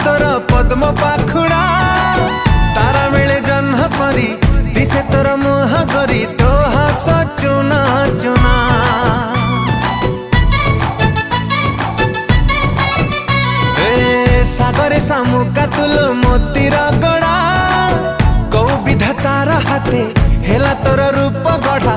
तोर पद्म पाखुड़ा तारा मिले जन्ह परी दिसे तोर मुह करी तो हस चुना चुना सागरे सामुका तुलो मोतीर गड़ा कौ विधातार हाथे हेला तोर रूप गढ़ा